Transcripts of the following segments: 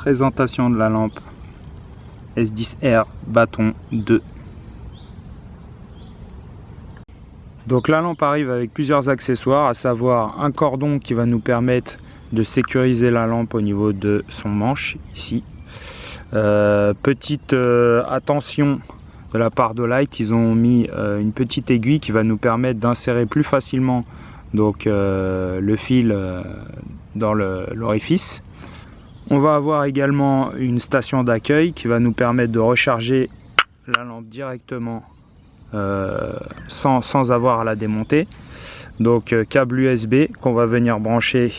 Présentation de la lampe S10R bâton 2. Donc la lampe arrive avec plusieurs accessoires, à savoir un cordon qui va nous permettre de sécuriser la lampe au niveau de son manche ici. Petite attention de la part d'Olight, ils ont mis une petite aiguille qui va nous permettre d'insérer plus facilement donc, le fil dans l'orifice. On va avoir également une station d'accueil qui va nous permettre de recharger la lampe directement sans avoir à la démonter. Donc câble USB qu'on va venir brancher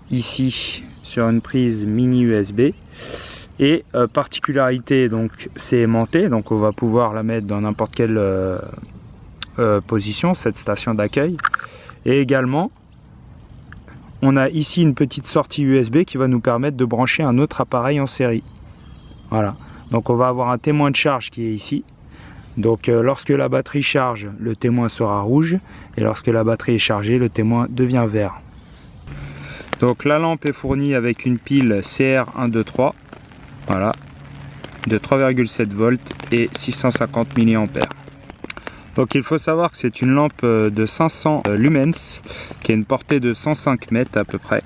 ici sur une prise mini USB. Et particularité, donc c'est aimanté, donc on va pouvoir la mettre dans n'importe quelle position, cette station d'accueil. Et également on a ici une petite sortie USB qui va nous permettre de brancher un autre appareil en série. Voilà, donc on va avoir un témoin de charge qui est ici. Donc lorsque la batterie charge, le témoin sera rouge, et lorsque la batterie est chargée, le témoin devient vert. Donc la lampe est fournie avec une pile CR123, voilà, de 3,7 volts et 650 mAh. Donc il faut savoir que c'est une lampe de 500 lumens qui a une portée de 105 mètres à peu près.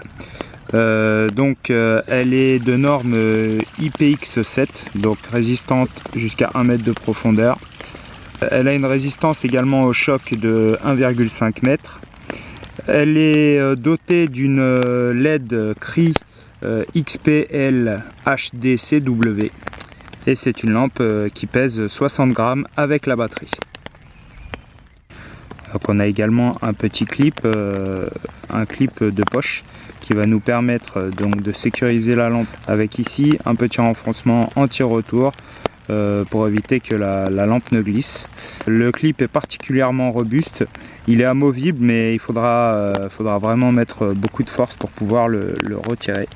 Elle est de norme IPX7, donc résistante jusqu'à 1 mètre de profondeur. Elle a une résistance également au choc de 1,5 mètre. Elle est dotée d'une LED Cree XPL HDCW et c'est une lampe qui pèse 60 grammes avec la batterie. Donc on a également un petit clip, un clip de poche qui va nous permettre donc de sécuriser la lampe avec ici un petit renfoncement anti-retour pour éviter que la lampe ne glisse. Le clip est particulièrement robuste, il est amovible mais il faudra vraiment mettre beaucoup de force pour pouvoir le retirer.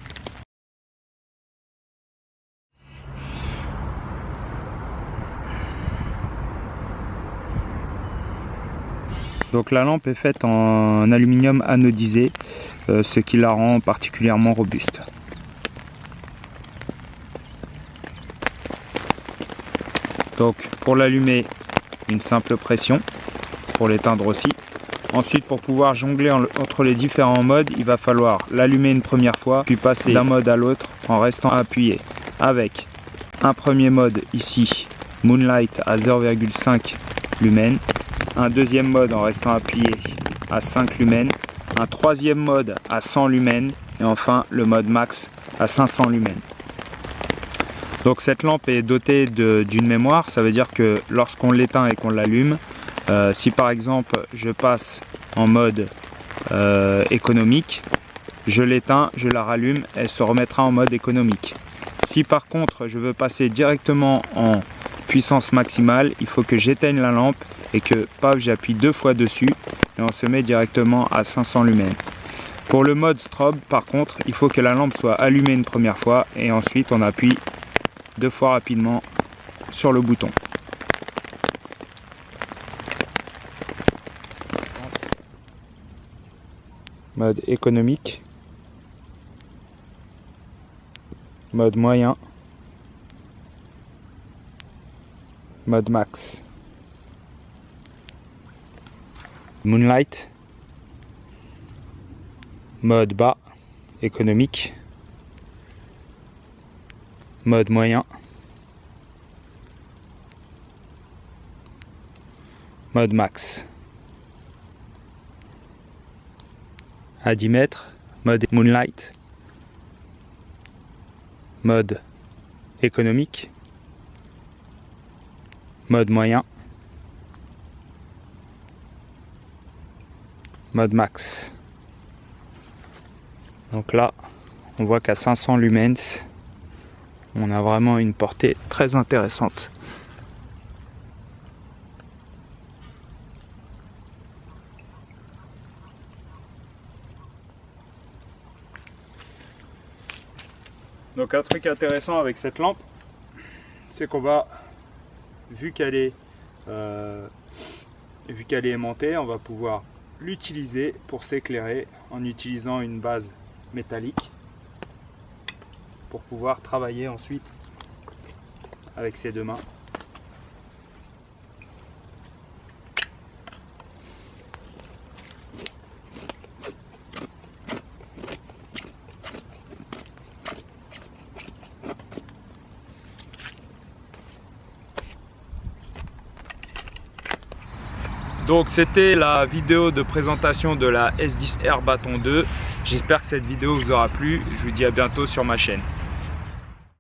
Donc la lampe est faite en aluminium anodisé, ce qui la rend particulièrement robuste. Donc pour l'allumer, une simple pression, pour l'éteindre aussi. Ensuite, pour pouvoir jongler entre les différents modes, il va falloir l'allumer une première fois, puis passer d'un mode à l'autre en restant appuyé. Avec un premier mode ici, Moonlight à 0,5 lumens. Un deuxième mode en restant appuyé à 5 lumens, un troisième mode à 100 lumens et enfin le mode max à 500 lumens. Donc cette lampe est dotée d'une mémoire, ça veut dire que lorsqu'on l'éteint et qu'on l'allume, si par exemple je passe en mode économique, je l'éteins, je la rallume, elle se remettra en mode économique. Si par contre je veux passer directement en puissance maximale, il faut que j'éteigne la lampe et que paf, j'appuie 2 fois dessus et on se met directement à 500 lumens. Pour le mode strobe par contre, il faut que la lampe soit allumée une première fois et ensuite on appuie 2 fois rapidement sur le bouton. Mode économique, mode moyen, mode max. Moonlight, mode bas, économique, mode moyen, mode max. À 10 mètres, mode Moonlight, mode économique, mode moyen, mode max. Donc là on voit qu'à 500 lumens on a vraiment une portée très intéressante. Donc un truc intéressant avec cette lampe, c'est qu'on va, vu qu'elle est aimantée, on va pouvoir l'utiliser pour s'éclairer en utilisant une base métallique. pour pouvoir travailler ensuite avec ses deux mains. Donc c'était la vidéo de présentation de la S10R Bâton 2. J'espère que cette vidéo vous aura plu. Je vous dis à bientôt sur ma chaîne.